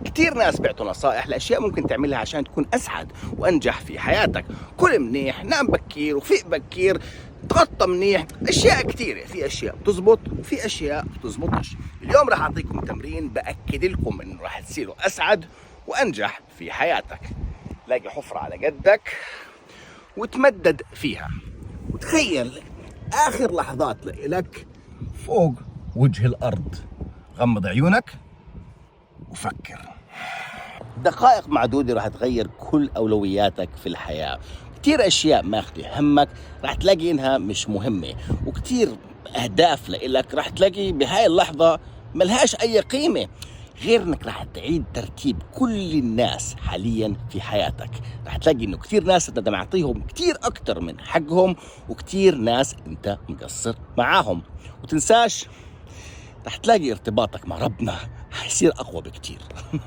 كتير ناس بيعطوا نصائح لأشياء ممكن تعملها عشان تكون أسعد وأنجح في حياتك. كل منيح، نام بكير وفيق بكير، تغطى منيح، أشياء كتيرة. في أشياء بتزبط وفي أشياء بتزبطش. اليوم راح أعطيكم تمرين بأكد لكم إنه راح تصيروا أسعد وأنجح في حياتك. لاقي حفرة على قدك وتمدد فيها، وتخيل آخر لحظات لك فوق وجه الأرض. غمض عيونك وفكر. دقائق معدودة راح تغير كل أولوياتك في الحياة. كتير أشياء ماخذة همك راح تلاقي إنها مش مهمة، وكتير أهداف لإلك راح تلاقي بهاي اللحظة ملهاش أي قيمة، غير إنك راح تعيد ترتيب كل الناس حاليا في حياتك. راح تلاقي إنه كتير ناس أنت معطيهم كتير أكتر من حقهم، وكتير ناس أنت مقصر معاهم. وتنساش، راح تلاقي ارتباطك مع ربنا حيصير أقوى بكتير.